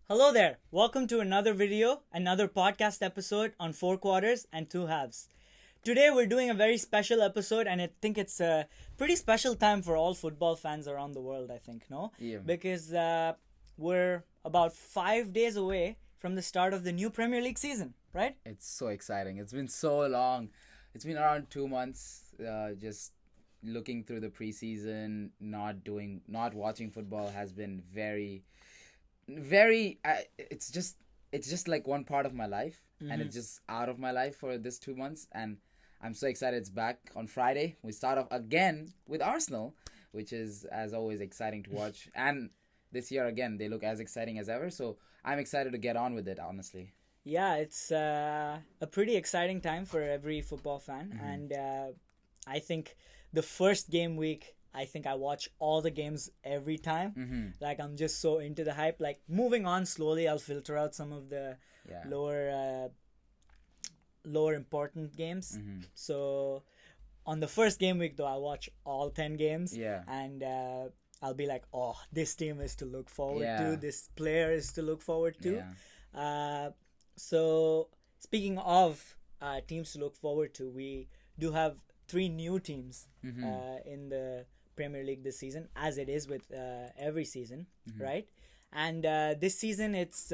Hello there. Welcome to another video, another podcast episode on 4 quarters and 2 halves. Today we're doing a very special episode, and I think it's a pretty special time for all football fans around the world, I think, no? Yeah. Because we're about 5 days away from the start of the new Premier League season, right? It's so exciting. It's been so long. It's been around 2 months. Just looking through the preseason, not watching football has been very. It's just like one part of my life, and it's just out of my life for this 2 months, and I'm so excited it's back on Friday. We start off again with Arsenal, which is as always exciting to watch, and this year again they look as exciting as ever. So I'm excited to get on with it, honestly. Yeah, it's a pretty exciting time for every football fan, and I think the first game week, I think I watch all the games every time. Like, I'm just so into the hype. Like, moving on slowly, I'll filter out some of the Yeah. lower important games. So on the first game week, though, I'll watch all 10 games. Yeah. And I'll be like, oh, this team is to look forward Yeah. to. This player is to look forward to. Yeah. So speaking of teams to look forward to, we do have 3 new teams in the Premier League this season, as it is with every season, right? And this season it's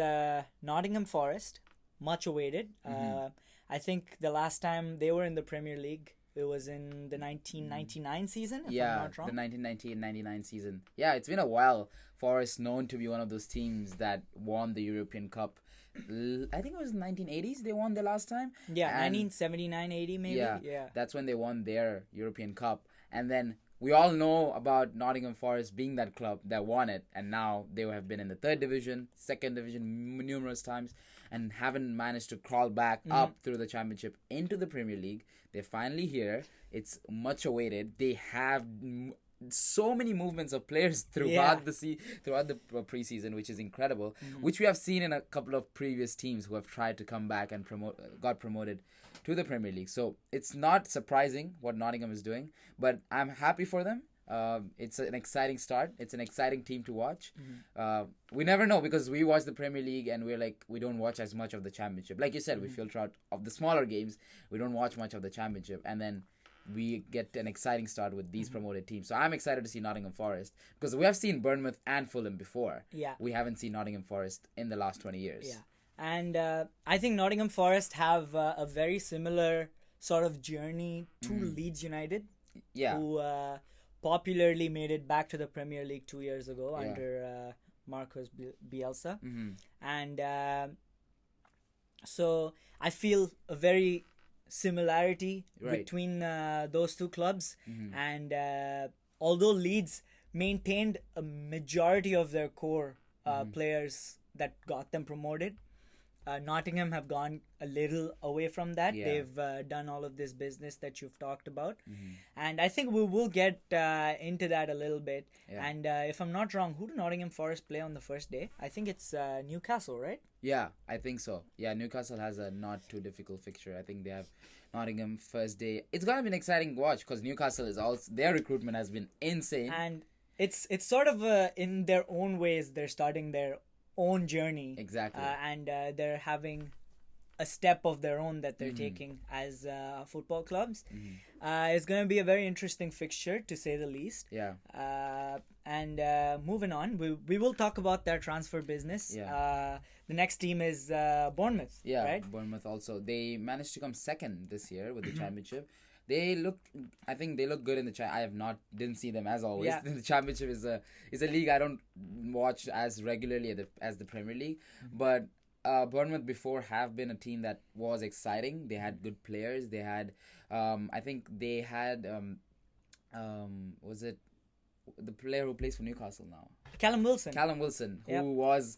Nottingham Forest, much awaited. I think the last time they were in the Premier League, it was in the 1999 season, if I'm not wrong. The 1990 and 99 season. Yeah, it's been a while. Forest known to be one of those teams that won the European Cup. I think it was 1980s they won the last time. Yeah, And 1979-80 maybe. Yeah. That's when they won their European Cup. And then we all know about Nottingham Forest being that club that won it, and now they have been in the third division, second division numerous times, and haven't managed to crawl back up through the championship into the Premier League. They're finally here. It's much awaited. They have so many movements of players throughout the preseason, which is incredible, which we have seen in a couple of previous teams who have tried to come back and got promoted to the Premier League. So it's not surprising what Nottingham is doing, but I'm happy for them. It's an exciting start. It's an exciting team to watch. We never know, because we watch the Premier League and we're like, we don't watch as much of the championship. Like you said, we filter out of the smaller games. We don't watch much of the championship, and then we get an exciting start with these promoted teams. So I'm excited to see Nottingham Forest, because we have seen Bournemouth and Fulham before. Yeah. We haven't seen Nottingham Forest in the last 20 years. Yeah. And I think Nottingham Forest have a very similar sort of journey to Leeds United, Yeah. who popularly made it back to the Premier League 2 years ago under Marcos Bielsa. And so I feel a very similarity between those two clubs. And although Leeds maintained a majority of their core players that got them promoted, Nottingham have gone a little away from that. Yeah. They've done all of this business that you've talked about. And I think we will get into that a little bit. Yeah. And if I'm not wrong, who do Nottingham Forest play on the first day? I think it's Newcastle, right? Yeah, I think so. Yeah, Newcastle has a not too difficult fixture. I think they have Nottingham first day. It's gonna be an exciting watch, because Newcastle is also, their recruitment has been insane. And it's sort of in their own ways, they're starting their own journey. Exactly. And they're having a step of their own that they're taking as football clubs. It's going to be a very interesting fixture, to say the least. Yeah. And moving on, we will talk about their transfer business. Yeah. The next team is Bournemouth. Yeah, right? Bournemouth also. They managed to come second this year with the championship. I think they look good in the I didn't see them, as always. Yeah. The championship is a league I don't watch as regularly as the Premier League, but Bournemouth before have been a team that was exciting. They had good players. They had, I think they had, was it the player who plays for Newcastle now? Callum Wilson. Who was.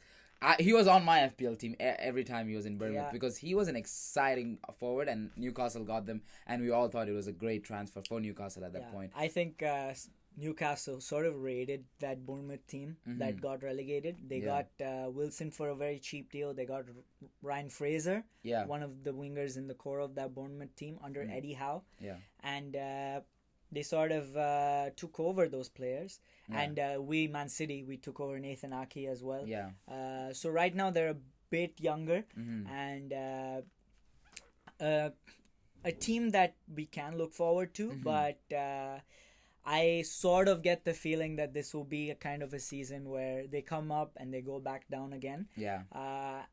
He was on my FPL team every time he was in Bournemouth, because he was an exciting forward, and Newcastle got them, and we all thought it was a great transfer for Newcastle at that point. I think Newcastle sort of raided that Bournemouth team that got relegated. They got Wilson for a very cheap deal. They got Ryan Fraser, one of the wingers in the core of that Bournemouth team under Eddie Howe. Yeah. And they sort of took over those players. And we, Man City, we took over Nathan Ake as well. Yeah. So right now they're a bit younger, and a team that we can look forward to, but I sort of get the feeling that this will be a kind of a season where they come up and they go back down again. Yeah.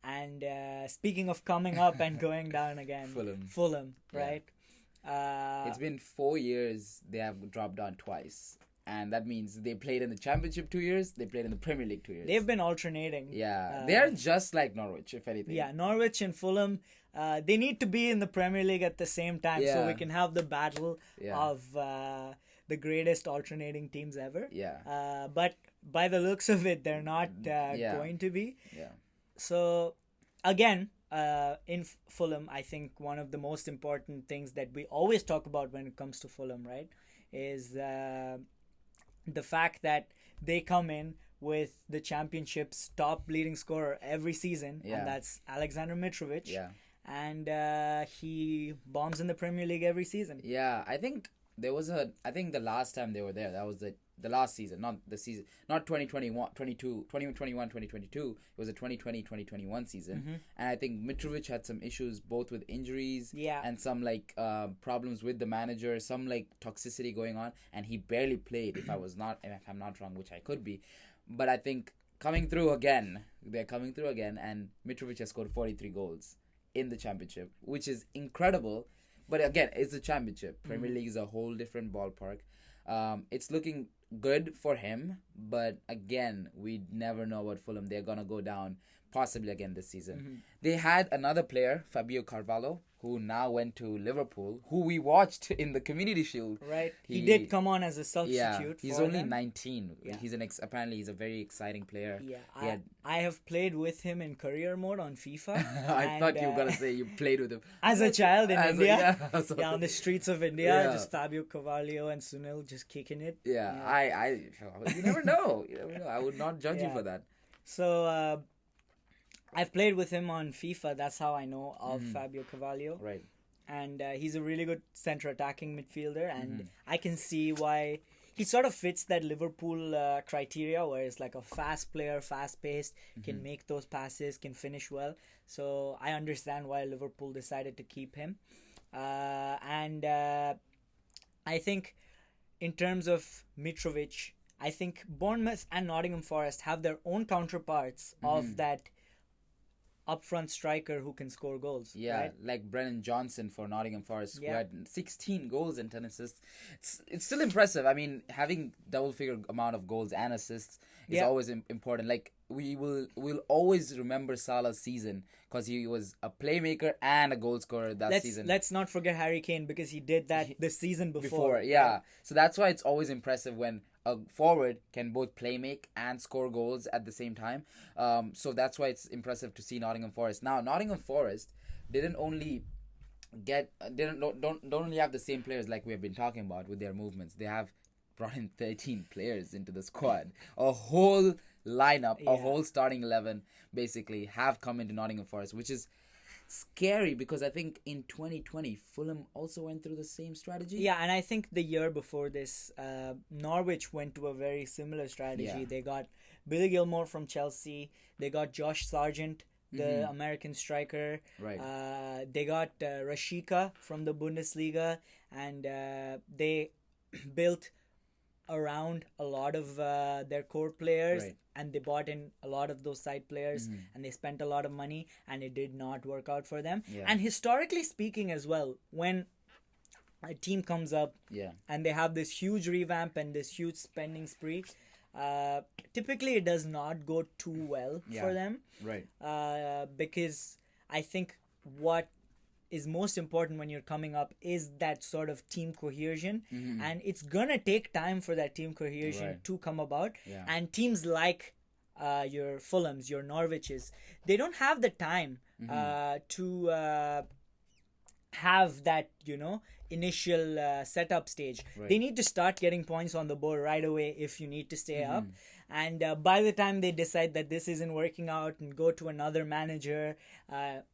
And speaking of coming up and going down again, Fulham, right? It's been 4 years they have dropped down twice. And that means they played in the Championship 2 years, they played in the Premier League 2 years. They've been alternating. Yeah, they're just like Norwich, if anything. Yeah, Norwich and Fulham, they need to be in the Premier League at the same time so we can have the battle of the greatest alternating teams ever. Yeah. But by the looks of it, they're not going to be. Yeah. So, again, in Fulham, I think one of the most important things that we always talk about when it comes to Fulham, right, is the fact that they come in with the Championship's top leading scorer every season, and that's Alexander Mitrovic. Yeah. And he bombs in the Premier League every season. Yeah, I think the last time they were there, that was the last season, not the season, not 2021, 2022. It was a 2020-2021 season. And I think Mitrovic had some issues both with injuries and some like problems with the manager, some like toxicity going on, and he barely played if I'm not wrong, which I could be. But I think they're coming through again, and Mitrovic has scored 43 goals in the Championship, which is incredible. But again, it's the Championship. Premier League is a whole different ballpark. It's looking good for him, but again, we never know about Fulham. They're gonna go down possibly again this season. They had another player, Fabio Carvalho, who now went to Liverpool, who we watched in the Community Shield. Right. He did come on as a substitute. Yeah, he's for only them. 19. Yeah. He's apparently he's a very exciting player. Yeah, I have played with him in career mode on FIFA. I thought you were gonna say you played with him as a child in India. Yeah, on the streets of India, just Fabio Carvalho and Sunil just kicking it. Yeah. You never know. I would not judge you for that. So I've played with him on FIFA. That's how I know of Fabio Carvalho. Right. And he's a really good center attacking midfielder, and I can see why he sort of fits that Liverpool criteria, where it's like a fast player, fast-paced, can make those passes, can finish well. So I understand why Liverpool decided to keep him. And I think in terms of Mitrovic, I think Bournemouth and Nottingham Forest have their own counterparts of that upfront striker who can score goals. Yeah, right? like Brennan Johnson for Nottingham Forest, who had 16 goals and 10 assists. It's still impressive. I mean, having double-figure amount of goals and assists is always important. Like, we'll always remember Salah's season because he was a playmaker and a goal scorer season. Let's not forget Harry Kane, because he did that the season before. Yeah. So that's why it's always impressive when a forward can both play make and score goals at the same time. So that's why it's impressive to see Nottingham Forest. Now, Nottingham Forest don't only have the same players like we have been talking about with their movements. They have brought in 13 players into the squad. A whole lineup, a whole starting 11 basically have come into Nottingham Forest, which is scary because I think in 2020 Fulham also went through the same strategy. Yeah, and I think the year before this, Norwich went to a very similar strategy. Yeah. They got Billy Gilmore from Chelsea. They got Josh Sargent, the American striker. Right. They got Rashica from the Bundesliga, and they built around a lot of their core players, and they bought in a lot of those side players, and they spent a lot of money, and it did not work out for them. And historically speaking as well, when a team comes up and they have this huge revamp and this huge spending spree, typically it does not go too well for them, because I think what is most important when you're coming up is that sort of team cohesion, and it's gonna take time for that team cohesion to come about. And teams like your Fulhams, your Norwiches, they don't have the time to have that initial setup stage. They need to start getting points on the board right away if you need to stay up. And by the time they decide that this isn't working out and go to another manager,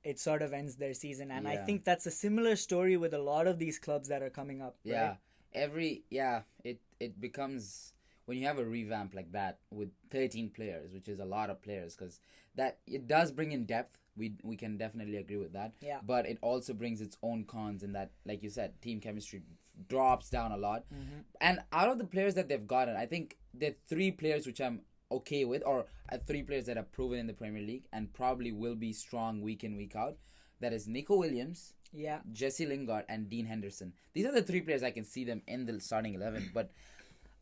it sort of ends their season. And I think that's a similar story with a lot of these clubs that are coming up. Yeah. Right? it becomes when you have a revamp like that with 13 players, which is a lot of players, because that it does bring in depth. We can definitely agree with that. Yeah. But it also brings its own cons in that, like you said, team chemistry drops down a lot. And out of the players that they've gotten, I think there are 3 players which I'm okay with, or 3 players that are proven in the Premier League and probably will be strong week in, week out. That is Nico Williams, Jesse Lingard, and Dean Henderson. These are the 3 players I can see them in the starting 11. But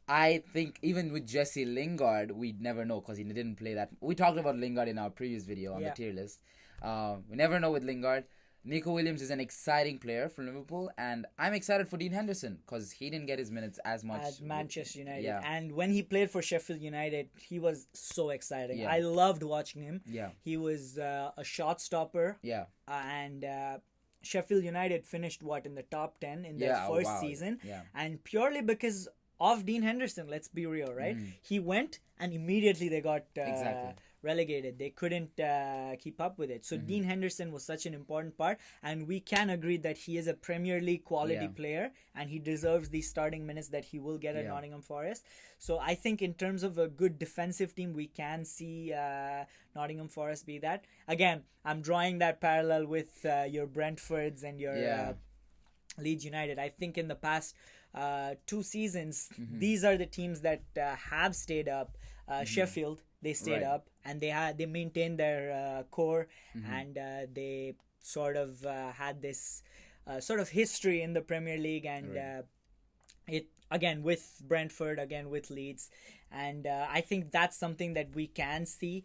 I think even with Jesse Lingard, we'd never know because he didn't play that. We talked about Lingard in our previous video on the tier list. We never know with Lingard. Nico Williams is an exciting player for Liverpool, and I'm excited for Dean Henderson because he didn't get his minutes as much at Manchester United. Yeah. And when he played for Sheffield United, he was so exciting. Yeah. I loved watching him. Yeah. He was a shot stopper. Yeah. And Sheffield United finished in the top 10 in their first season. Yeah. And purely because of Dean Henderson, let's be real, right? He went and immediately they got relegated. They couldn't keep up with it. So Dean Henderson was such an important part, and we can agree that he is a Premier League quality player, and he deserves the starting minutes that he will get at Nottingham Forest. So I think in terms of a good defensive team, we can see Nottingham Forest be that. Again, I'm drawing that parallel with your Brentfords and your Leeds United. I think in the past 2 seasons, these are the teams that have stayed up. Sheffield, they stayed up, and they maintained their core, and they sort of had this sort of history in the Premier League, and it again with Brentford, again with Leeds, and I think that's something that we can see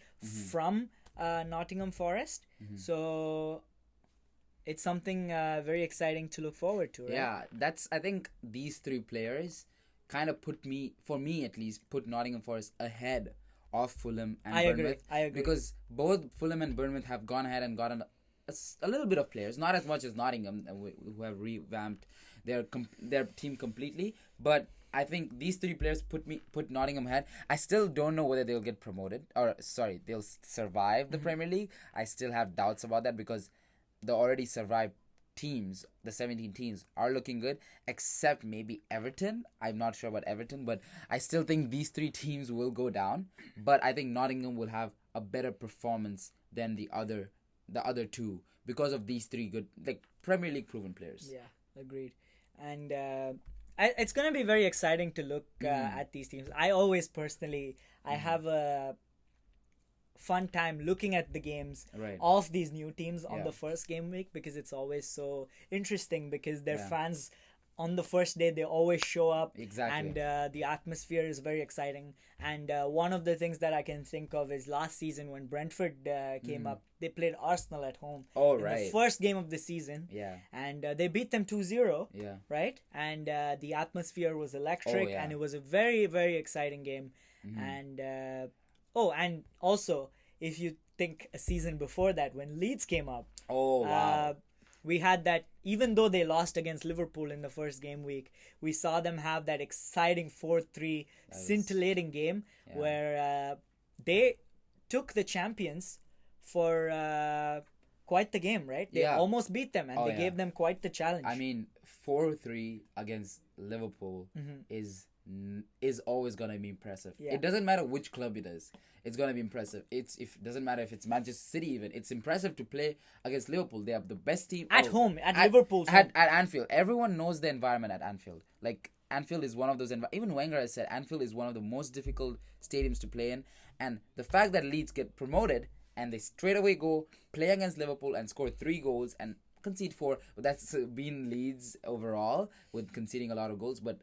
from Nottingham Forest. So it's something very exciting to look forward to, right? Yeah, I think these 3 players kind of put Nottingham Forest ahead of Fulham and Bournemouth. I agree. Because both Fulham and Bournemouth have gone ahead and gotten a little bit of players, not as much as Nottingham, who have revamped their team completely. But I think these 3 players put Nottingham ahead. I still don't know whether they'll get promoted, they'll survive the Premier League. I still have doubts about that because the already survived teams, the 17 teams, are looking good, except maybe Everton. I'm not sure about Everton, but I still think these 3 teams will go down. But I think Nottingham will have a better performance than the other 2 because of these 3 good, like, Premier League proven players. Yeah, agreed. And it's going to be very exciting to look at these teams. I always personally, I have a fun time looking at the games of these new teams on the first game week, because it's always so interesting because their fans on the first day, they always show up, and the atmosphere is very exciting. And one of the things that I can think of is last season when Brentford came up, they played Arsenal at home in the first game of the season, and they beat them 2-0, right? And the atmosphere was electric, and it was a very, very exciting game. And and also, if you think a season before that, when Leeds came up, we had that, even though they lost against Liverpool in the first game week, we saw them have that exciting 4-3 scintillating game where they took the champions for quite the game, right? They almost beat them, and they gave them quite the challenge. I mean, 4-3 against Liverpool is always gonna be impressive. It doesn't matter which club it is, it's gonna be impressive. It doesn't matter if it's Manchester City, even it's impressive to play against Liverpool. They have the best team at home, at Liverpool's home. At Anfield. Everyone knows the environment at Anfield. Like, Anfield is one of those even Wenger has said Anfield is one of the most difficult stadiums to play in. And the fact that Leeds get promoted and they straight away go play against Liverpool and score 3 goals and concede 4, but that's been Leeds overall with conceding a lot of goals, but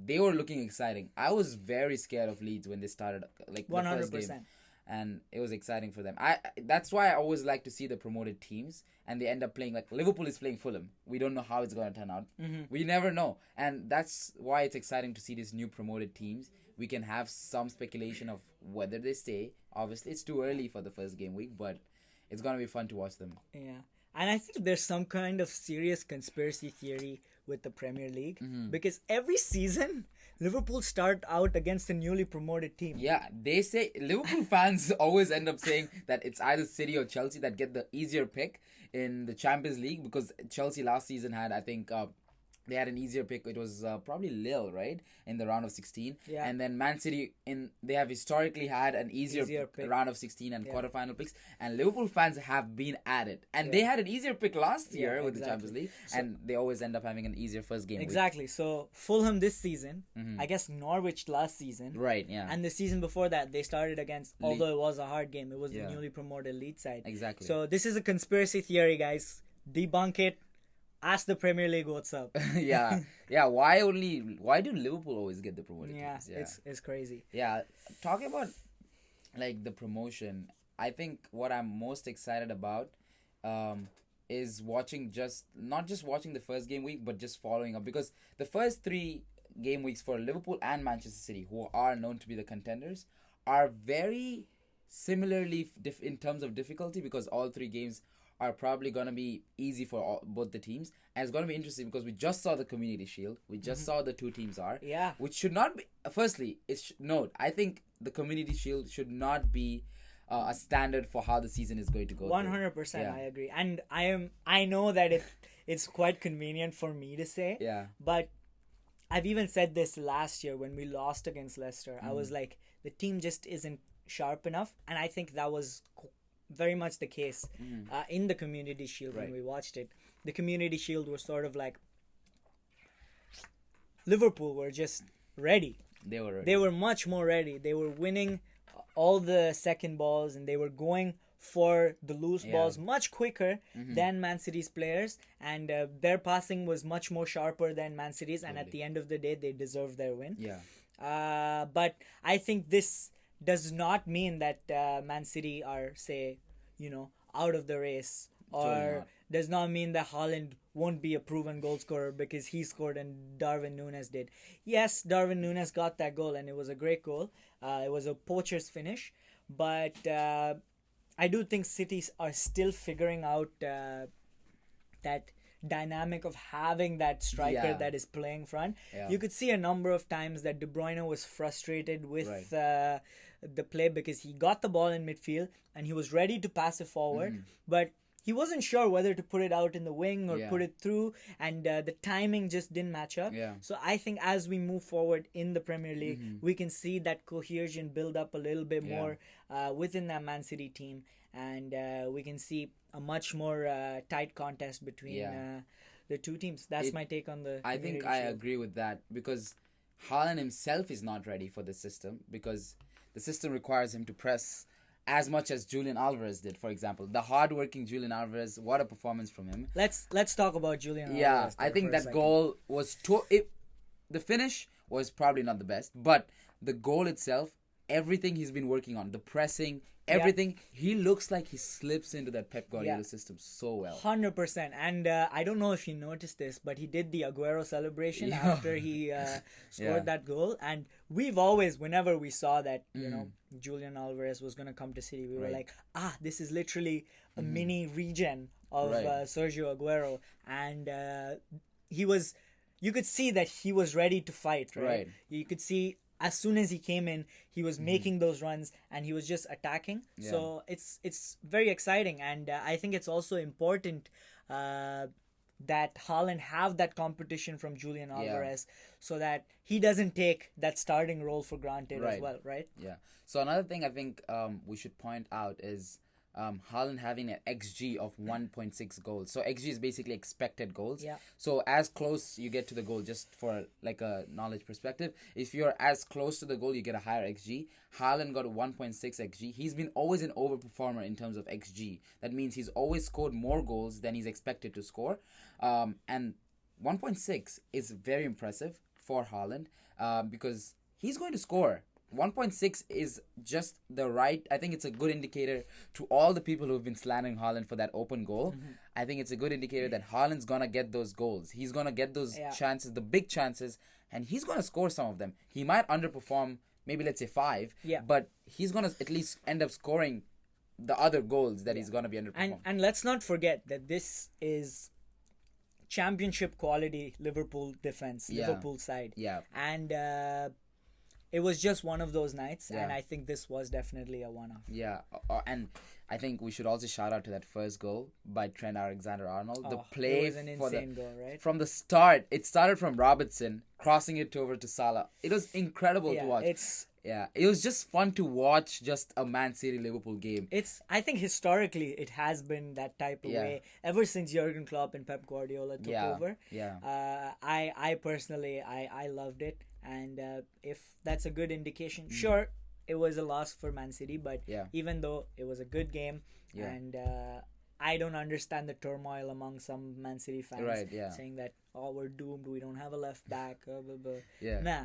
they were looking exciting. I was very scared of Leeds when they started, like, 100%. The first game, and it was exciting for them. That's why I always like to see the promoted teams, and they end up playing, like, Liverpool is playing Fulham. We don't know how it's going to turn out. We never know, and that's why it's exciting to see these new promoted teams. We can have some speculation of whether they stay. Obviously, it's too early for the first game week, but it's going to be fun to watch them. Yeah, and I think there's some kind of serious conspiracy theory with the Premier League, because every season Liverpool start out against a newly promoted team. Yeah, they say Liverpool fans always end up saying that it's either City or Chelsea that get the easier pick in the Champions League, because Chelsea last season had, I think, they had an easier pick. It was probably Lille, right, in the round of 16. Yeah. And then Man City, they have historically had an easier pick. round of 16 and quarterfinal picks. And Liverpool fans have been at it. And they had an easier pick last year with the Champions League. And they always end up having an easier first game. Exactly. So Fulham this season, I guess Norwich last season. Right, yeah. And the season before that, they started against, although it was a hard game, it was the newly promoted Leeds side. Exactly. So this is a conspiracy theory, guys. Debunk it. Ask the Premier League what's up. Yeah. Why do Liverpool always get the promoted teams? Yeah, it's crazy. Yeah, talking about like the promotion, I think what I'm most excited about is watching not just watching the first game week, but just following up, because the first 3 game weeks for Liverpool and Manchester City, who are known to be the contenders, are very similarly in terms of difficulty, because all 3 games are probably going to be easy for both the teams. And it's going to be interesting because we just saw the Community Shield. We just saw the 2 teams are. Yeah. Which should not be... Firstly, note, I think the Community Shield should not be a standard for how the season is going to go. 100%, Yeah. I agree. And I know that it's quite convenient for me to say. Yeah. But I've even said this last year when we lost against Leicester. I was like, the team just isn't sharp enough. And I think that was... very much the case in the Community Shield when we watched it. The Community Shield was sort of like Liverpool were just ready. They were ready. They were much more ready. They were winning all the second balls and they were going for the loose balls much quicker than Man City's players, and their passing was much more sharper than Man City's, and at the end of the day they deserved their win. But I think this does not mean that Man City are, say, out of the race, or does not mean that Haaland won't be a proven goal scorer because he scored and Darwin Núñez did. Yes, Darwin Núñez got that goal and it was a great goal. It was a poacher's finish, but I do think City are still figuring out that dynamic of having that striker that is playing front. You could see a number of times that De Bruyne was frustrated with the play because he got the ball in midfield and he was ready to pass it forward, but he wasn't sure whether to put it out in the wing or put it through, and the timing just didn't match up. So I think as we move forward in the Premier League, we can see that cohesion build up a little bit more within that Man City team, and we can see a much more tight contest between the 2 teams. That's my take on the... I think I agree with that, because Haaland himself is not ready for the system, because the system requires him to press as much as Julian Alvarez did, for example. The hard-working Julian Alvarez, what a performance from him. Let's talk about Julian Alvarez. Yeah, I think that goal was... the finish was probably not the best, but the goal itself, everything he's been working on, the pressing, everything, he looks like he slips into that Pep Guardiola system so well. 100%. And I don't know if you noticed this, but he did the Aguero celebration after he scored that goal. And we've always, whenever we saw that, Julian Alvarez was going to come to City, we were like, this is literally a mini regen of Sergio Aguero. And he was, you could see that he was ready to fight, right? You could see as soon as he came in, he was making those runs and he was just attacking. So it's very exciting, and I think it's also important that Haaland have that competition from Julian Alvarez so that he doesn't take that starting role for granted as well, right? Yeah. So another thing I think we should point out is Haaland having an XG of 1.6 goals. So XG is basically expected goals. So as close you get to the goal, just for like a knowledge perspective, if you're as close to the goal, you get a higher XG. Haaland got 1.6 XG. He's been always an overperformer in terms of XG. That means he's always scored more goals than he's expected to score. And 1.6 is very impressive for Haaland because he's going to score. 1.6 is just the right... I think it's a good indicator to all the people who've been slandering Haaland for that open goal. I think it's a good indicator that Haaland's going to get those goals. He's going to get those chances, the big chances, and he's going to score some of them. He might underperform, maybe let's say 5, but he's going to at least end up scoring the other goals that he's going to be underperforming. And let's not forget that this is championship quality Liverpool defense, Liverpool side. And... it was just one of those nights, and I think this was definitely a one-off. And I think we should also shout out to that first goal by Trent Alexander-Arnold. The Oh, play it was an insane goal, right? from the start, it started from Robertson crossing it over to Salah. It was incredible to watch. It was just fun to watch just a Man City Liverpool game. I think historically it has been that type of way ever since Jurgen Klopp and Pep Guardiola took over. I personally I loved it, and if that's a good indication, sure, it was a loss for Man City, but even though it was a good game, and I don't understand the turmoil among some Man City fans saying that, oh, we're doomed, we don't have a left back, blah, blah, blah. Nah,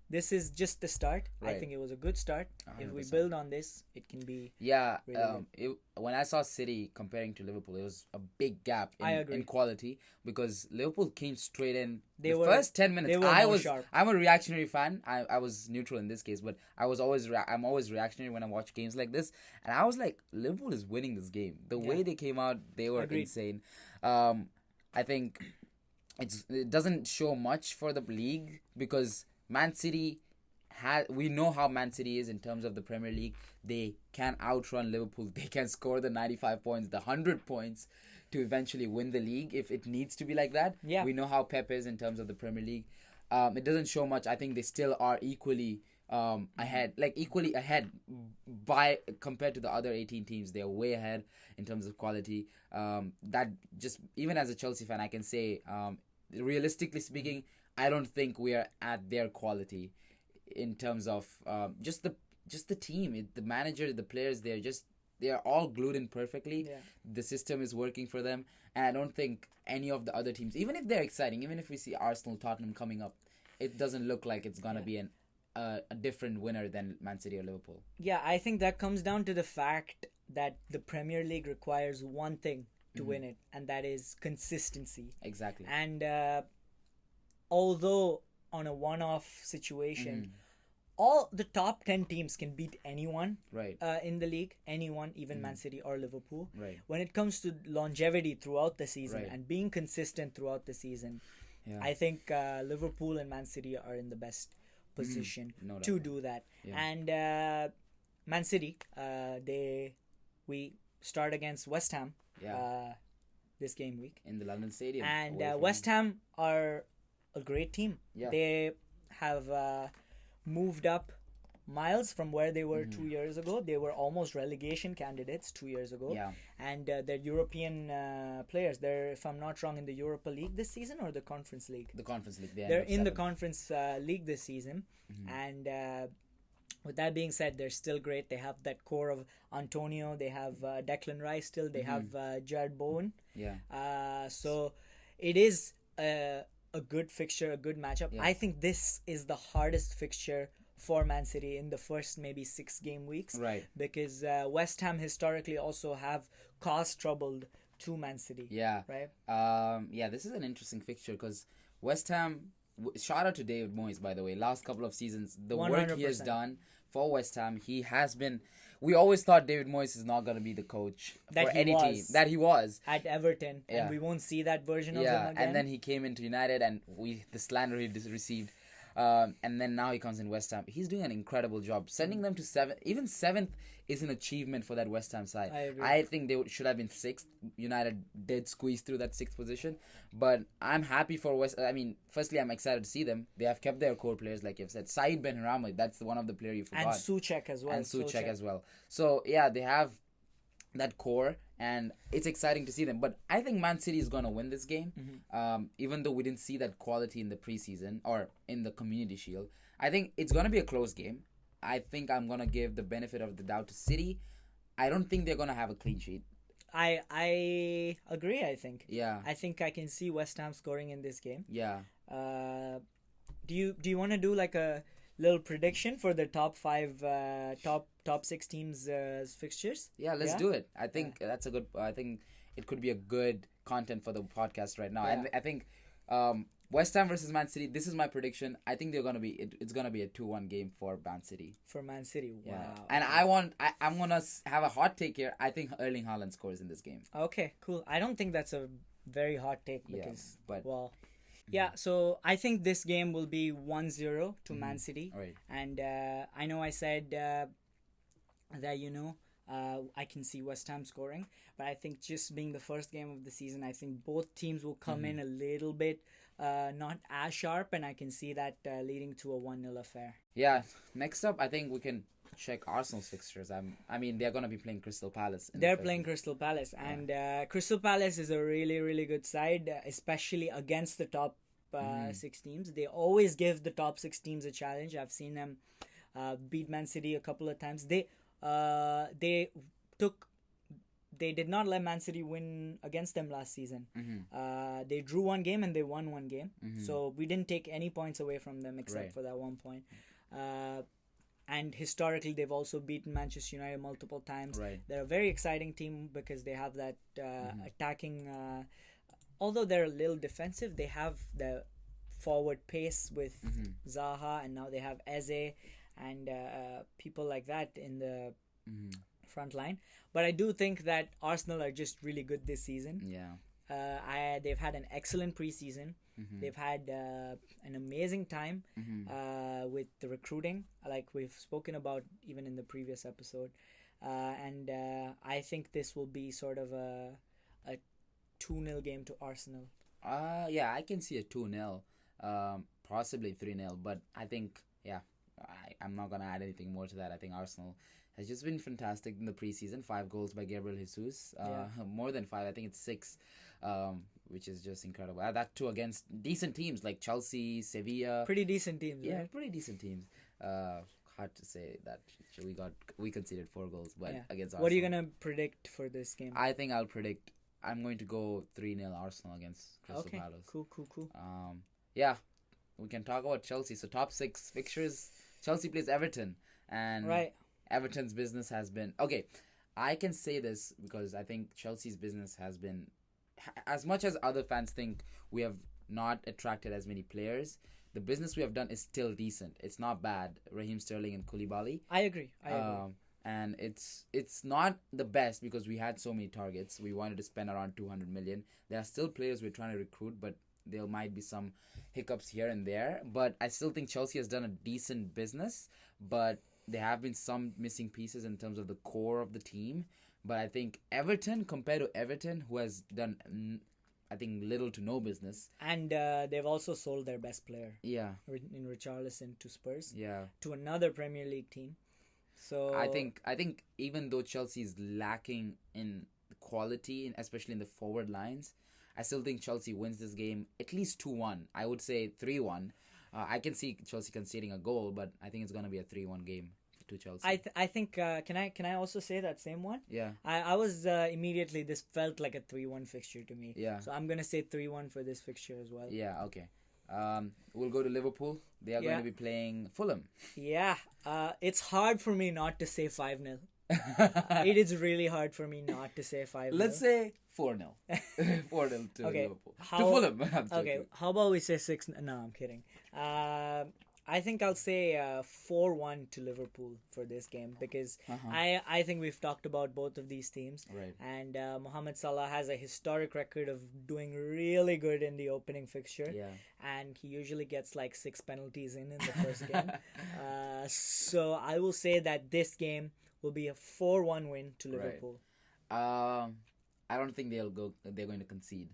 this is just the start. I think it was a good start. 100%. If we build on this, it can be really when I saw City comparing to Liverpool, it was a big gap in quality, because Liverpool came straight in. First 10 minutes, I'm a reactionary fan. I was neutral in this case, but I'm always reactionary when I watch games like this, and I was like, Liverpool is winning this game. The way they came out, they were insane. I think it doesn't show much for the league, because Man City we know how Man City is in terms of the Premier League. They can outrun Liverpool. They can score the 95 points, the 100 points to eventually win the league if it needs to be like that. Yeah. We know how Pep is in terms of the Premier League. It doesn't show much. I think they still are equally ahead by compared to the other 18 teams. They're way ahead in terms of quality. That just, even as a Chelsea fan, I can say, realistically speaking, I don't think we are at their quality in terms of just the team, the manager, the players. They are all glued in perfectly. Yeah. The system is working for them, and I don't think any of the other teams, even if they're exciting, even if we see Arsenal, Tottenham coming up, it doesn't look like it's gonna be a different winner than Man City or Liverpool. Yeah, I think that comes down to the fact that the Premier League requires one thing to win it, and that is consistency. Exactly. And although on a one-off situation, all the top 10 teams can beat anyone in the league, anyone, even Man City or Liverpool. Right. When it comes to longevity throughout the season and being consistent throughout the season, I think Liverpool and Man City are in the best position to do that. Yeah. And Man City, we start against West Ham this game week in the London Stadium, and West Ham are a great team. They have moved up miles from where they were 2 years ago. They were almost relegation candidates 2 years ago. And they're European players. They're, if I'm not wrong, in the Europa League this season or the Conference League. The Conference League. They're in the Conference League this season, and with that being said, they're still great. They have that core of Antonio. They have Declan Rice still. They have Jared Bowen. So it is a good fixture, a good matchup. I think this is the hardest fixture for Man City in the first maybe 6 game weeks. Right. Because West Ham historically also have caused trouble to Man City. Yeah. Right? This is an interesting fixture because West Ham, shout out to David Moyes, by the way. Last couple of seasons, the 100%. Work he has done for West Ham, he has been... We always thought David Moyes is not going to be the coach for any team. That he was. At Everton. Yeah. And we won't see that version of him again. And then he came into United and the slander he received. And then now he comes in West Ham. He's doing an incredible job. Sending them to 7th. Even 7th is an achievement for that West Ham side. I agree. I think they should have been 6th. United did squeeze through that 6th position. But I'm happy for firstly, I'm excited to see them. They have kept their core players, like you've said. Saeed Benrahma, that's one of the players you forgot. And Souček as well. So, yeah, they have that core, and it's exciting to see them. But I think Man City is going to win this game, even though we didn't see that quality in the preseason or in the Community Shield. I think it's going to be a close game. I think I'm going to give the benefit of the doubt to City. I don't think they're going to have a clean sheet. I agree, I think. Yeah. I think I can see West Ham scoring in this game. Yeah. Do you want to do like a little prediction for the top 5 top 6 teams fixtures? Yeah, let's do it. I think that's a good... I think it could be a good content for the podcast right now. And I think West Ham versus Man City, this is my prediction. I think they're going to be... It's going to be a 2-1 game for Man City. For Man City, wow. Yeah. And I'm going to have a hot take here. I think Erling Haaland scores in this game. Okay, cool. I don't think that's a very hot take because... Yeah, so I think this game will be 1-0 to Man City. Right. And I know I said that, I can see West Ham scoring. But I think just being the first game of the season, I think both teams will come in a little bit not as sharp, and I can see that leading to a 1-0 affair. Yeah, next up, I think we can check Arsenal's fixtures. I mean, they're going to be playing Crystal Palace. They're playing Crystal Palace, and Crystal Palace is a really, really good side, especially against the top 6 teams. They always give the top 6 teams a challenge. I've seen them beat Man City a couple of times. They did not let Man City win against them last season. They drew 1 game and they won 1 game. So we didn't take any points away from them except for that 1 point. And historically, they've also beaten Manchester United multiple times. Right. They're a very exciting team because they have that attacking... although they're a little defensive, they have the forward pace with Zaha, and now they have Eze and people like that in the front line. But I do think that Arsenal are just really good this season. Yeah. They've had an excellent preseason. They've had an amazing time with the recruiting, like we've spoken about even in the previous episode. And I think this will be sort of a 2-0 game to Arsenal. Yeah, I can see a 2-0, possibly 3-0. But I think, I'm not going to add anything more to that. I think Arsenal has just been fantastic in the preseason. 5 goals by Gabriel Jesus. More than 5. I think it's 6, which is just incredible. That too against decent teams like Chelsea, Sevilla. Pretty decent teams, Yeah, right? pretty decent teams. Hard to say that we conceded 4 goals, but against Arsenal. What are you going to predict for this game? I think I'm going to go 3-0 Arsenal against Crystal Palace. Cool. Yeah, we can talk about Chelsea. So top 6 fixtures. Chelsea plays Everton, and Everton's business has been... Okay, I can say this because I think Chelsea's business has been... As much as other fans think we have not attracted as many players, the business we have done is still decent. It's not bad. Raheem Sterling and Koulibaly. I agree. And it's not the best because we had so many targets. We wanted to spend around 200 million. There are still players we're trying to recruit, but there might be some hiccups here and there. But I still think Chelsea has done a decent business, but there have been some missing pieces in terms of the core of the team. But I think Everton, compared to Everton, who has done, I think, little to no business. And they've also sold their best player. Yeah. In Richarlison to Spurs. Yeah. To another Premier League team. So I think even though Chelsea is lacking in quality, especially in the forward lines, I still think Chelsea wins this game at least 2-1. I would say 3-1. I can see Chelsea conceding a goal, but I think it's going to be a 3-1 game to Chelsea. I think can I also say that same one? Yeah. I was immediately, this felt like a 3-1 fixture to me. Yeah. So I'm going to say 3-1 for this fixture as well. Yeah, okay. We'll go to Liverpool. They are going to be playing Fulham. Yeah. It's hard for me not to say 5-0. It is really hard for me not to say 5-0. Let's say 4-0. 4-0 to Liverpool. To Fulham. Okay, how about we say 6? No, I'm kidding. I think I'll say 4-1 to Liverpool for this game because I think we've talked about both of these teams. Right. And Mohamed Salah has a historic record of doing really good in the opening fixture. Yeah. And he usually gets like 6 penalties in the first game. So I will say that this game will be a 4-1 win to Liverpool. Right. I don't think they're going to concede.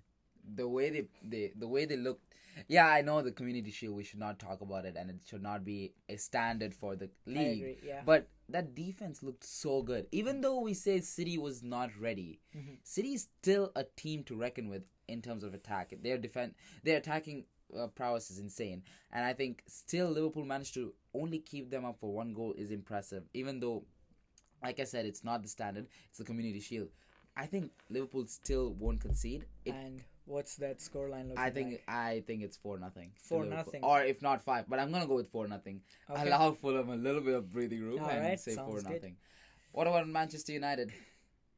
The way they look. Yeah, I know the Community Shield, we should not talk about it, and it should not be a standard for the league. I agree, yeah. But that defense looked so good. Even though we say City was not ready, City is still a team to reckon with in terms of attack. Their attacking prowess is insane. And I think still Liverpool managed to only keep them up for 1 goal is impressive. Even though, like I said, it's not the standard, it's the Community Shield. I think Liverpool still won't concede. And what's that scoreline looking like? I think it's 4-0. 4-0. Or if not 5. But I'm going to go with 4-0. Okay. Allow Fulham a little bit of breathing room and say 4-0. Good. What about Manchester United?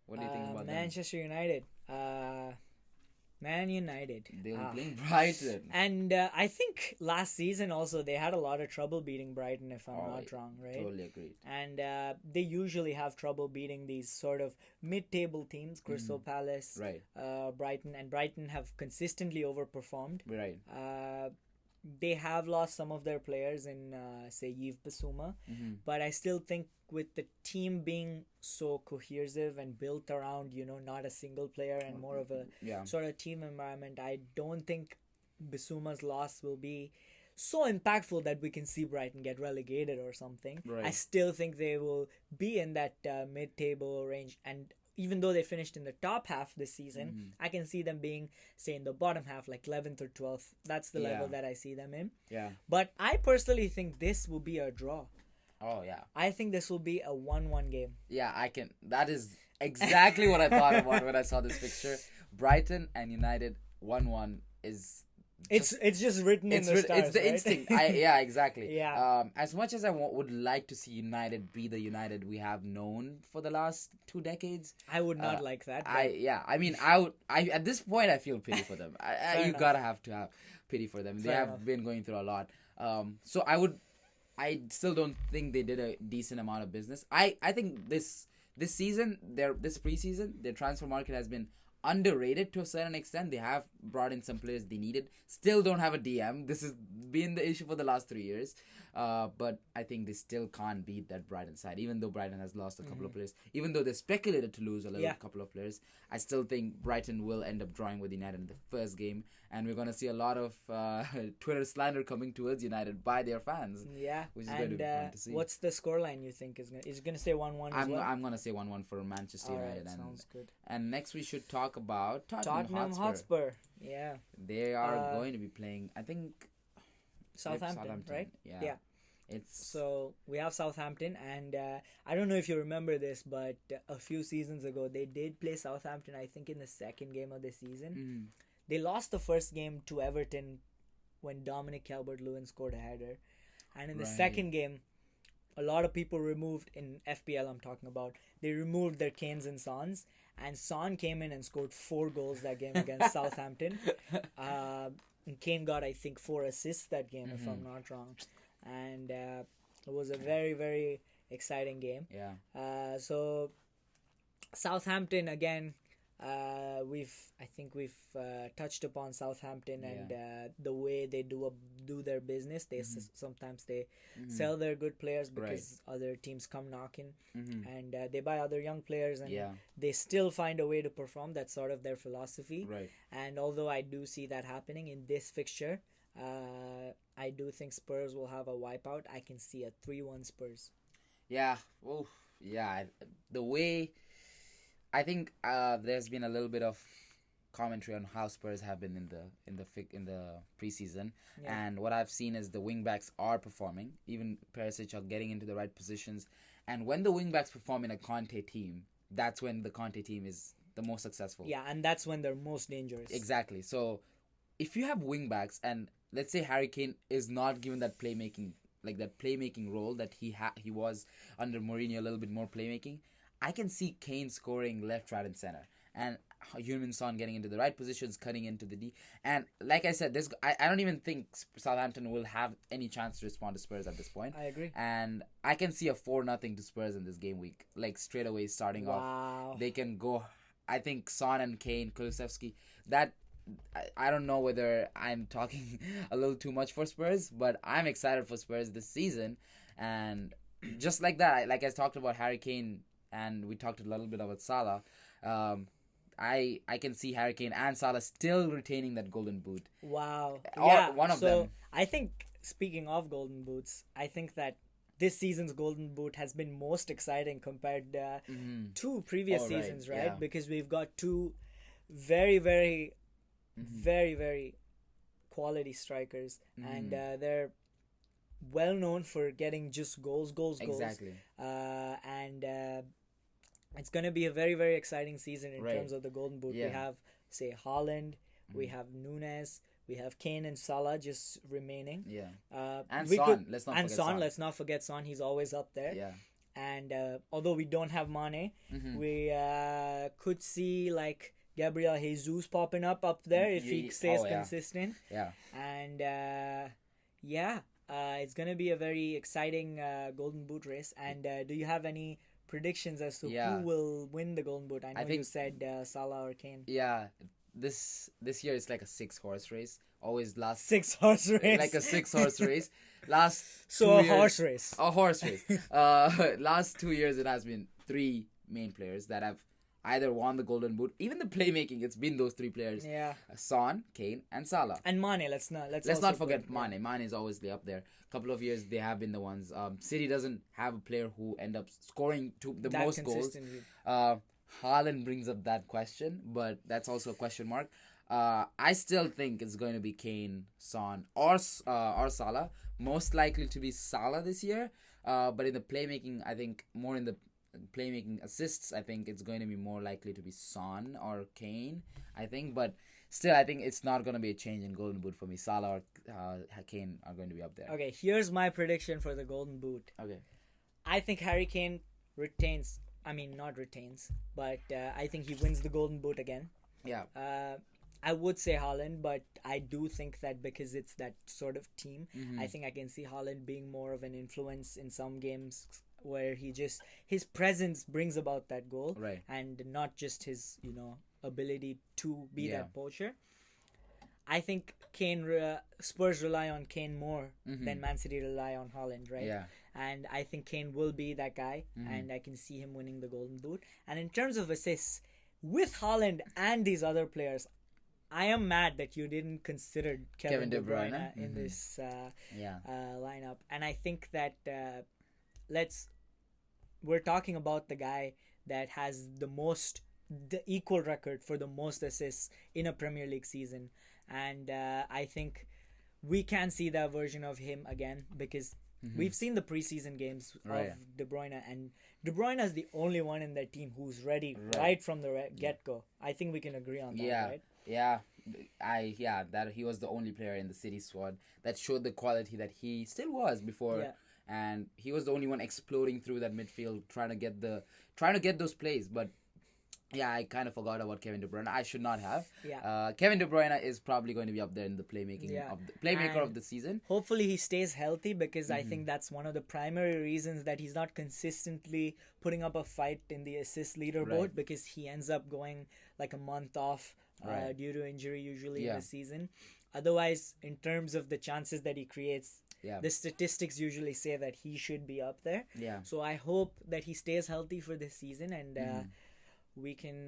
What do you think about Manchester United? Man United. They were playing Brighton. And I think last season also they had a lot of trouble beating Brighton, if I'm not wrong, right? Totally agreed. And they usually have trouble beating these sort of mid-table teams, Crystal Palace, right. Brighton. And Brighton have consistently overperformed. Right. they have lost some of their players in, say, Yves Bissouma. But I still think with the team being so cohesive and built around, not a single player and more of a sort of team environment, I don't think Bissouma's loss will be so impactful that we can see Brighton get relegated or something. Right. I still think they will be in that mid-table range, and even though they finished in the top half this season, I can see them being, say, in the bottom half, like 11th or 12th. That's the level that I see them in. Yeah. But I personally think this will be a draw. Oh, yeah. I think this will be a 1-1 game. Yeah, that is exactly what I thought about when I saw this picture. Brighton and United 1-1 is... It's just written in the stars, It's the right? instinct. Yeah, exactly. Yeah. As much as I would like to see United be the United we have known for the last 2 decades, I would not like that. But... I mean, I at this point I feel pity for them. You gotta have to have pity for them. They have been going through a lot. So I still don't think they did a decent amount of business. I think this season, this preseason, their transfer market has been underrated to a certain extent. They have brought in some players they needed. Still don't have a DM. This has been the issue for the last 3 years. But I think they still can't beat that Brighton side, even though Brighton has lost a couple of players. Even though they speculated to lose a couple of players, I still think Brighton will end up drawing with United in the first game. And we're going to see a lot of Twitter slander coming towards United by their fans. Yeah. Which is going to be fun to see. What's the scoreline you think is it going to say 1-1 as well? I'm going to say 1-1 for Manchester United. Right, sounds good. And next we should talk about Tottenham Hotspur. Yeah. They are going to be playing, I think... Southampton, right? Yeah. So we have Southampton, and I don't know if you remember this, but a few seasons ago they did play Southampton, I think in the second game of the season. They lost the first game to Everton when Dominic Calvert-Lewin scored a header, and in the second game a lot of people removed, in FPL I'm talking about, they removed their Kanes and Sons, and Son came in and scored 4 goals that game against Southampton. And Kane got, I think, 4 assists that game, if I'm not wrong. And it was a very, very exciting game. Yeah. So Southampton, again, we've touched upon Southampton and the way they do their business. They sometimes they sell their good players because other teams come knocking, and they buy other young players, and they still find a way to perform. That's sort of their philosophy. Right. And although I do see that happening in this fixture, I do think Spurs will have a wipeout. I can see a 3-1 Spurs. Yeah. Well, yeah. The way, I think there's been a little bit of commentary on how Spurs have been in the preseason, and what I've seen is the wingbacks are performing. Even Perisic are getting into the right positions, and when the wingbacks perform in a Conte team, that's when the Conte team is the most successful. Yeah, and that's when they're most dangerous. Exactly. So if you have wingbacks, and let's say Harry Kane is not given that playmaking role that he was under Mourinho, a little bit more playmaking, I can see Kane scoring left, right, and center, and Heung-min Son getting into the right positions, cutting into the D. And like I said, I don't even think Southampton will have any chance to respond to Spurs at this point. I agree. And I can see a 4-0 to Spurs in this game week, like straight away starting off. They can go. I think Son and Kane, Kulusevski. That I don't know whether I'm talking a little too much for Spurs, but I'm excited for Spurs this season. And just like that, like I talked about Harry Kane, and we talked a little bit about Salah. I can see Harry Kane and Salah still retaining that golden boot. Wow. Or one of them. I think, speaking of golden boots, I think that this season's golden boot has been most exciting compared to previous seasons, right? Yeah. Because we've got 2 very, very, very, very quality strikers, and they're well known for getting just goals. Exactly. And it's going to be a very, very exciting season in terms of the golden boot. Yeah. We have, say, Haaland, we have Nunes, we have Kane and Salah just remaining. Yeah. And Son. Let's not forget Son. He's always up there. Yeah. And although we don't have Mane, we could see like Gabriel Jesus popping up there if he stays consistent. Yeah. And it's going to be a very exciting golden boot race. And do you have any predictions as to who will win the golden boot? I think you said Salah or Kane. Yeah. this year it's like a 6-horse race. Always last 6-horse race. like a 6-horse race. Last so 2 a years, horse race. A horse race. Last 2 years it has been 3 main players that have either won the Golden Boot. Even the playmaking, it's been those 3 players. Yeah. Son, Kane, and Salah. And Mane. Let's not forget Mane. Yeah. Mane is obviously up there. Couple of years they have been the ones. City doesn't have a player who end up scoring the most goals. Haaland brings up that question, but that's also a question mark. I still think it's going to be Kane, Son, or Salah. Most likely to be Salah this year. But in the playmaking, I think more in the playmaking assists, I think it's going to be more likely to be Son or Kane. I think, but still, I think it's not going to be a change in Golden Boot for me. Salah or Kane are going to be up there. Okay, here's my prediction for the Golden Boot. Okay, I think Harry Kane retains. I mean, not retains, but I think he wins the Golden Boot again. Yeah. I would say Haaland, but I do think that because it's that sort of team, I think I can see Haaland being more of an influence in some games where his presence brings about that goal, right, and not just his ability to be that poacher. I think Spurs rely on Kane more than Man City rely on Haaland, right? Yeah. And I think Kane will be that guy, and I can see him winning the Golden Boot. And in terms of assists, with Haaland and these other players, I am mad that you didn't consider Kevin De Bruyne in this lineup. And I think that we're talking about the guy that has the equal record for the most assists in a Premier League season. And I think we can see that version of him again because we've seen the preseason games of De Bruyne, and De Bruyne is the only one in their team who's ready right from the get-go. I think we can agree on that, right? Yeah, that he was the only player in the City squad that showed the quality that he still was before, and he was the only one exploding through that midfield, trying to get those plays. But yeah, I kind of forgot about Kevin De Bruyne. I should not have. Yeah. Kevin De Bruyne is probably going to be up there in the playmaker of the season. Hopefully he stays healthy because I think that's one of the primary reasons that he's not consistently putting up a fight in the assist leaderboard because he ends up going like a month off due to injury usually in the season. Otherwise, in terms of the chances that he creates, the statistics usually say that he should be up there. Yeah. So I hope that he stays healthy for this season and we can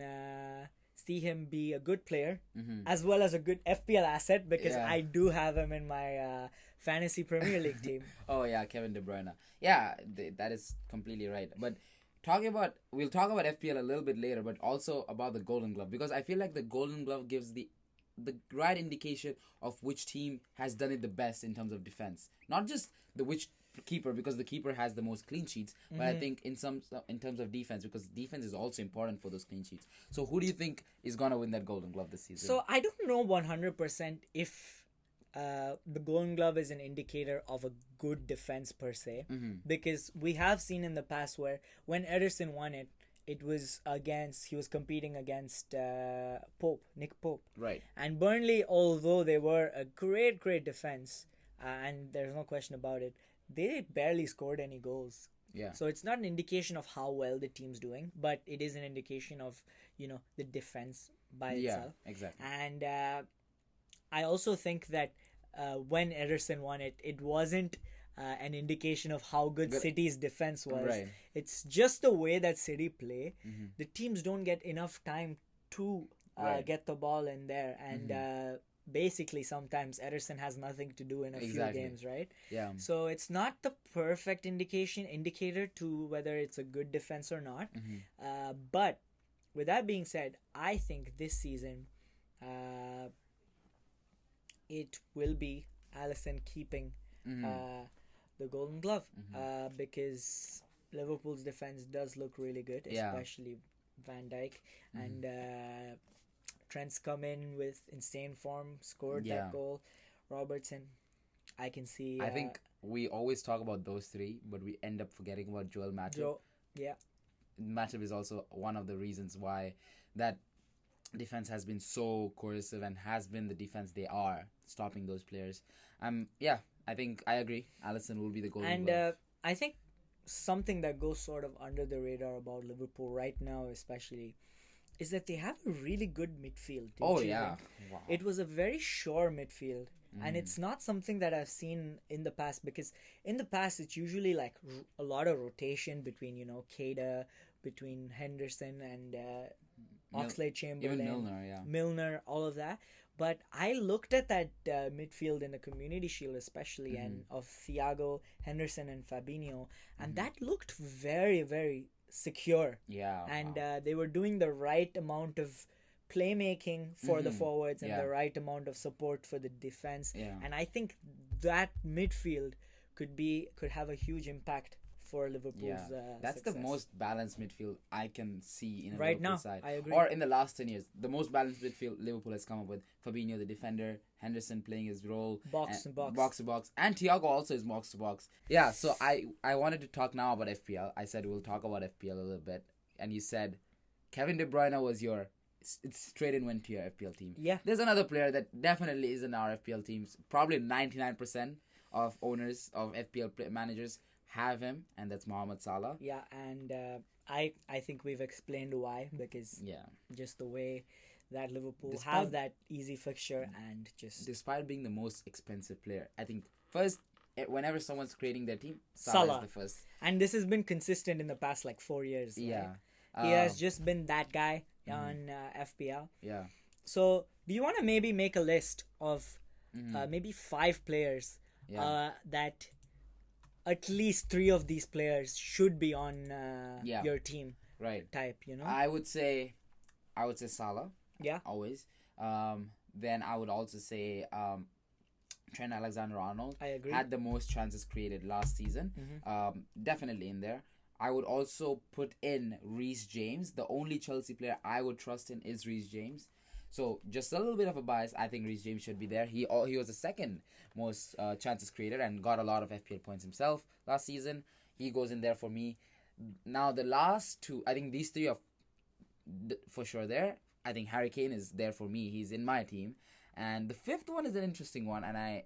see him be a good player as well as a good FPL asset because I do have him in my fantasy Premier League team. Oh yeah, Kevin De Bruyne. Yeah, that is completely right. But we'll talk about FPL a little bit later, but also about the Golden Glove because I feel like the Golden Glove gives the right indication of which team has done it the best in terms of defense, not just which keeper because the keeper has the most clean sheets, but I think in terms of defense because defense is also important for those clean sheets. So who do you think is gonna win that Golden Glove this season? So I don't know 100% if the Golden Glove is an indicator of a good defense per se because we have seen in the past where when Ederson won it was he was competing against Nick Pope. Right. And Burnley, although they were a great defense, and there's no question about it, they barely scored any goals. Yeah. So it's not an indication of how well the team's doing, but it is an indication of, the defense by itself. Yeah, exactly. And I also think that when Ederson won it wasn't an indication of how good City's defense was. Right. It's just the way that City play. The teams don't get enough time to get the ball in there. And basically sometimes Ederson has nothing to do in a few games, right? Yeah. So it's not the perfect indicator to whether it's a good defense or not. But with that being said, I think this season it will be Alisson keeping the Golden Glove because Liverpool's defense does look really good, especially Van Dijk and Trent's come in with insane form, scored that goal. Robertson, I can see. I think we always talk about those three, but we end up forgetting about Joel Matip. Matip is also one of the reasons why that defense has been so cohesive and has been the defense they are, stopping those players. I think I agree. Alisson will be the Golden Glove. And I think something that goes sort of under the radar about Liverpool right now, especially, is that they have a really good midfield. Oh yeah, wow. It was a very sure midfield, and it's not something that I've seen in the past, because in the past it's usually like a lot of rotation between, you know, Keita, between Henderson and Oxlade-Chamberlain, even Milner, all of that. But I looked at that midfield in the Community Shield especially, and of Thiago, Henderson and Fabinho, and that looked very, very secure. Yeah. And they were doing the right amount of playmaking for the forwards and the right amount of support for the defense. Yeah. And I think that midfield could have a huge impact for Liverpool's that's success. the most balanced midfield I can see in a Right Liverpool now, side. I agree. Or in the last 10 years. The most balanced midfield Liverpool has come up with. Fabinho, the defender, Henderson playing his role. Box to box. Box to box. And Thiago also is box to box. Yeah, so I wanted to talk now about FPL. I said we'll talk about FPL a little bit. And you said Kevin De Bruyne was it's straight in went to your FPL team. Yeah. There's another player that definitely is in our FPL teams. Probably 99% of owners of FPL managers have him, and that's Mohamed Salah. Yeah, and I think we've explained why, because just the way that Liverpool have that easy fixture, and just despite being the most expensive player, I think first whenever someone's creating their team, Salah is the first. And this has been consistent in the past like 4 years. Yeah, right? He has just been that guy on FPL. Yeah. So do you want to maybe make a list of maybe 5 players that at least 3 of these players should be on your team, right? Type, you know. I would say Salah. Yeah. Always. Then I would also say Trent Alexander-Arnold. I agree. Had the most chances created last season. Definitely in there. I would also put in Reece James. The only Chelsea player I would trust in is Reece James. So just a little bit of a bias. I think Reece James should be there. He was the second most chances created and got a lot of FPL points himself last season. He goes in there for me. Now the last 2, I think these 3 are for sure there. I think Harry Kane is there for me. He's in my team. And the 5th one is an interesting one, and I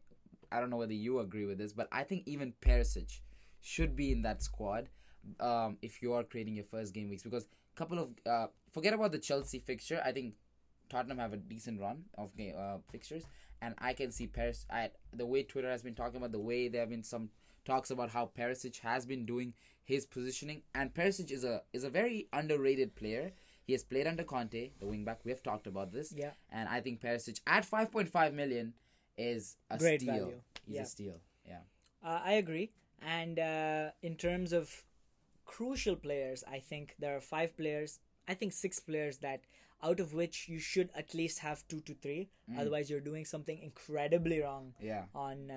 don't know whether you agree with this, but I think even Perisic should be in that squad if you are creating your first game weeks, because couple of forget about the Chelsea fixture. I think Tottenham have a decent run of fixtures, and I can see the way Twitter has been talking about, the way there have been some talks about how Perisic has been doing his positioning, and Perisic is a very underrated player. He has played under Conte, the wingback. We have talked about this. Yeah. And I think Perisic at 5.5 million is a great steal. Value. He's a steal. Yeah. I agree. And in terms of crucial players, I think there are 5 players, I think 6 players that out of which you should at least have 2 to 3. Otherwise, you're doing something incredibly wrong on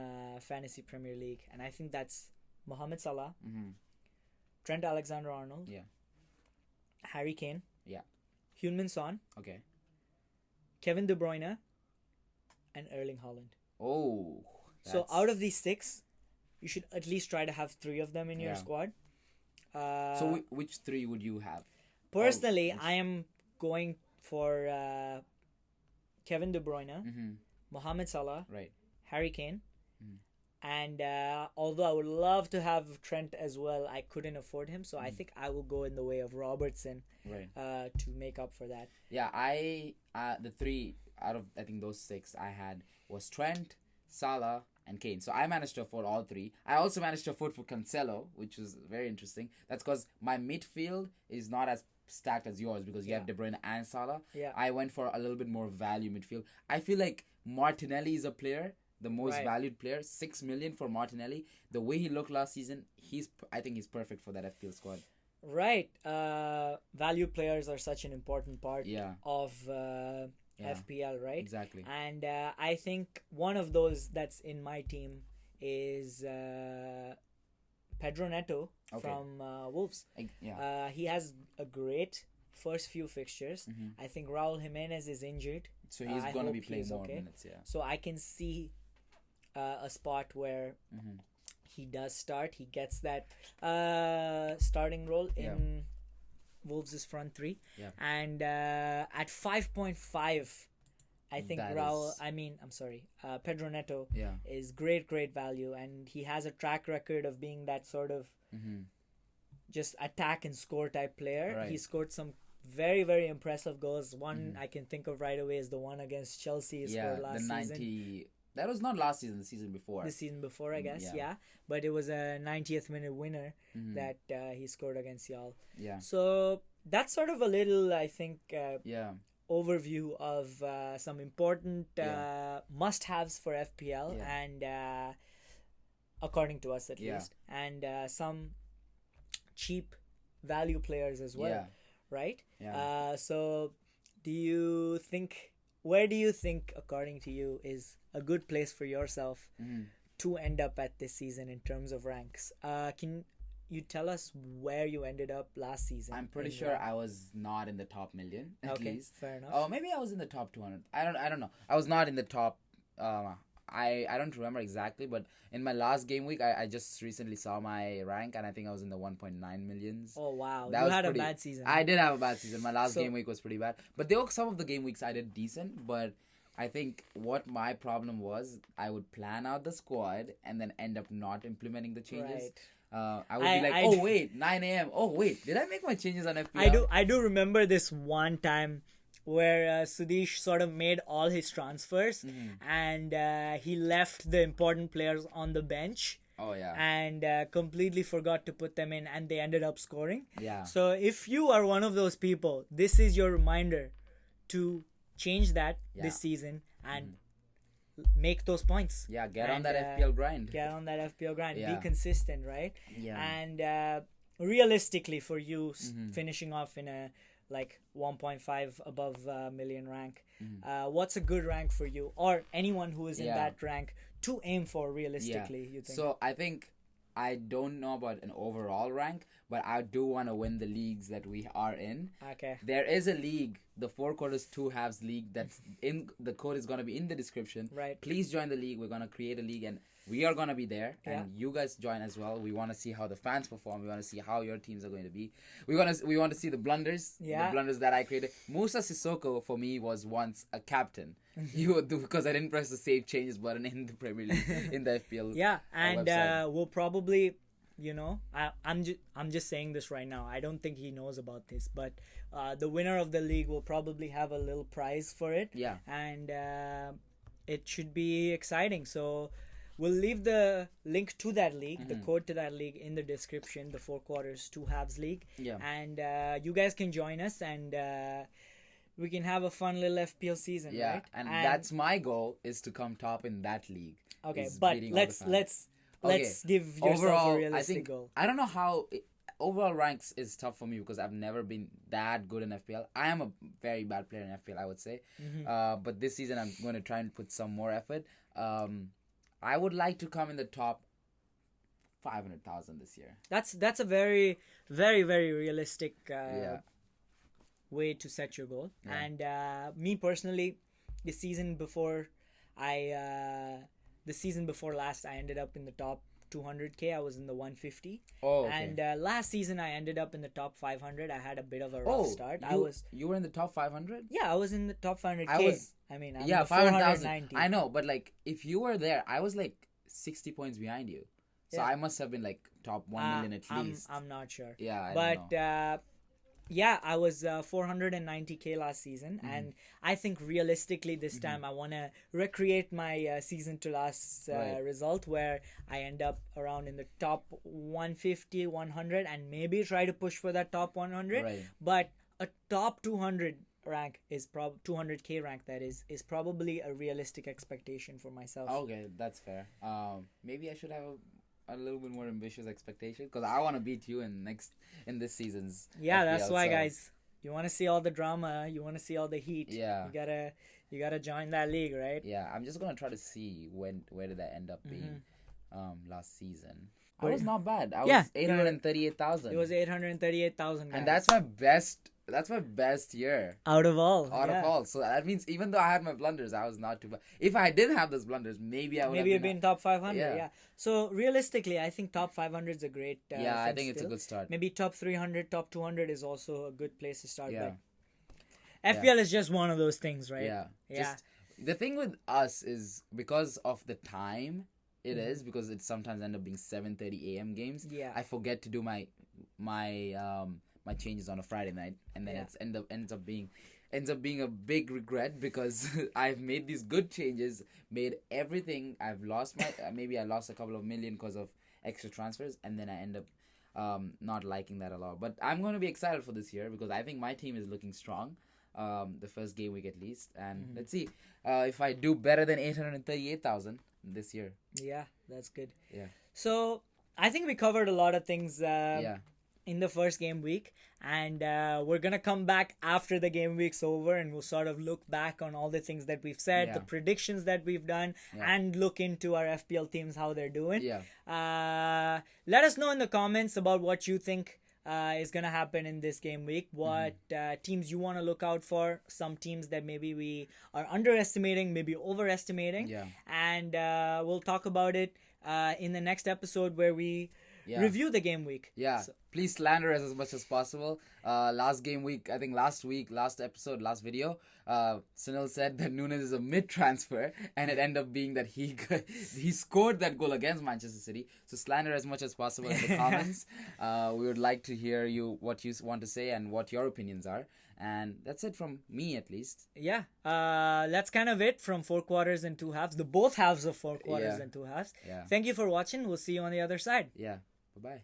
Fantasy Premier League. And I think that's Mohamed Salah, Trent Alexander-Arnold, Harry Kane, Heung-min Son, Kevin De Bruyne, and Erling Haaland. Oh. So out of these 6, you should at least try to have 3 of them in your squad. So which 3 would you have? Personally, I am going for Kevin De Bruyne, Mohamed Salah, Harry Kane, and although I would love to have Trent as well, I couldn't afford him, so I think I will go in the way of Robertson to make up for that. Yeah, the 3 out of I think those 6 I had was Trent, Salah, and Kane. So I managed to afford all 3. I also managed to afford for Cancelo, which was very interesting. That's because my midfield is not as stacked as yours, because you have De Bruyne and Salah. Yeah. I went for a little bit more value midfield. I feel like Martinelli is a player, the most valued player. 6 million for Martinelli. The way he looked last season, I think he's perfect for that FPL squad. Right. Value players are such an important part of FPL, right? Exactly. And I think one of those that's in my team is Pedro Neto from Wolves. He has a great first few fixtures. I think Raul Jimenez is injured. So he's going to be playing more minutes, So I can see a spot where he does start. He gets that starting role in Wolves' front 3. And at 5.5, I think Pedro Neto is great value, and he has a track record of being that sort of just attack and score type player. He scored some very, very impressive goals. One I can think of right away is the one against Chelsea he scored last the 90. season. That was not last season, the season before. The season before, I guess, But it was a 90th minute winner that he scored against y'all. Yeah. So that's sort of a little, I think, overview of some important must-haves for FPL and according to us at least, and some cheap value players as well, right? So where do you think, according to you, is a good place for yourself to end up at this season in terms of ranks? Can you tell us where you ended up last season? I'm pretty sure I was not in the top million at least. Fair enough. Oh, maybe I was in the top 200. I don't know. I was not in the top. I don't remember exactly, but in my last game week, I just recently saw my rank, and I think I was in the 1.9 millions. Oh wow, you had a bad season. I did have a bad season. My last game week was pretty bad, but there were some of the game weeks I did decent. But I think what my problem was, I would plan out the squad and then end up not implementing the changes. Right. I would be like, wait, 9 a.m. Oh wait, did I make my changes on FPL? I do remember this one time where Sudhish sort of made all his transfers and he left the important players on the bench. Oh yeah. And completely forgot to put them in, and they ended up scoring. Yeah. So if you are one of those people, this is your reminder to change that this season and make those points. Yeah, get on that FPL grind. Get on that FPL grind. Be consistent, right? Yeah. And realistically, for you, finishing off in a 1.5 above million rank, what's a good rank for you, or anyone who is in that rank to aim for realistically? You think? So I think I don't know about an overall rank, but I do want to win the leagues that we are in. Okay. There is a league, the 4 quarters 2 halves league, that's in the code is going to be in the description. Right. Please join the league. We're going to create a league and we are going to be there, and you guys join as well. We want to see how the fans perform. We want to see how your teams are going to be. We want to see the blunders, the blunders that I created. Musa Sissoko for me was once a captain. You would do, because I didn't press the save changes button in the Premier League, in the FPL. Yeah, and we'll probably, I'm just saying this right now. I don't think he knows about this, but the winner of the league will probably have a little prize for it. Yeah, and it should be exciting. So we'll leave the link to that league, the code to that league, in the description, the 4 quarters 2 halves league. Yeah. And you guys can join us, and we can have a fun little FPL season, right? Yeah, and that's my goal, is to come top in that league. Okay, but let's give yourself overall, a realistic goal. I don't know how... overall ranks is tough for me because I've never been that good in FPL. I am a very bad player in FPL, I would say. But this season, I'm going to try and put some more effort. I would like to come in the top 500,000 this year. That's a very, very, very realistic way to set your goal. Yeah. And me personally, the season before last, I ended up in the top 200k. I was in the 150. Oh, okay. And last season I ended up in the top 500. I had a bit of a rough start. You were in the top 500? Yeah, I was in the top 500k. I'm in 500,000. I know, but if you were there, I was 60 points behind you. So I must have been top 1 million at least. I'm not sure. Yeah, I don't know. I was 490k last season, and I think realistically this time I want to recreate my season to last result, where I end up around in the top 150, 100, and maybe try to push for that top 100. Right. But a top 200 rank is 200k rank, that is probably a realistic expectation for myself. Okay, that's fair. Maybe I should have a little bit more ambitious expectation, because I want to beat you in this season's FPL, that's why, guys, you want to see all the drama, you want to see all the heat, you gotta join that league, right? I'm just gonna try to see where did I end up being last season. I was not bad. I was 838,000. It was 838,000, and that's my best year out of all. So that means even though I had my blunders, I was not too bad. If I didn't have those blunders, maybe I would have been top 500. Yeah. So realistically, I think top 500 is a great I think it's a good start. Maybe top 300, top 200 is also a good place to start. But FPL is just one of those things, right? Just the thing with us is, because of the time it is, because it sometimes end up being 7:30 a.m. games. I forget to do my my changes on a Friday night, and then Yeah. it's ends up being a big regret because I've made these good changes, made everything. I've lost my maybe I lost a couple of million because of extra transfers, and then I end up not liking that a lot. But I'm going to be excited for this year because I think my team is looking strong. The first game week at least, and let's see if I do better than 838,000 this year. Yeah, that's good. Yeah. So I think we covered a lot of things Yeah. in the first game week, and we're gonna come back after the game week's over, and we'll sort of look back on all the things that we've said, the Yeah. predictions that we've done, Yeah. and look into our FPL teams, how they're doing. Yeah. Let us know in the comments about what you think is gonna happen in this game week. What teams you want to look out for? Some teams that maybe we are underestimating, maybe overestimating. Yeah. And we'll talk about it in the next episode where we review the game week. Yeah. So- Please slander us as much as possible. Last game week, I think last episode, last video, Sunil said that Nunes is a mid transfer, and it ended up being that he scored that goal against Manchester City. So slander as much as possible in the comments. We would like to hear what you want to say and what your opinions are. And that's it from me, at least. Yeah, that's kind of it from 4 quarters and 2 halves. The both halves of 4 quarters Yeah. and 2 halves. Yeah. Thank you for watching. We'll see you on the other side. Yeah. Bye-bye.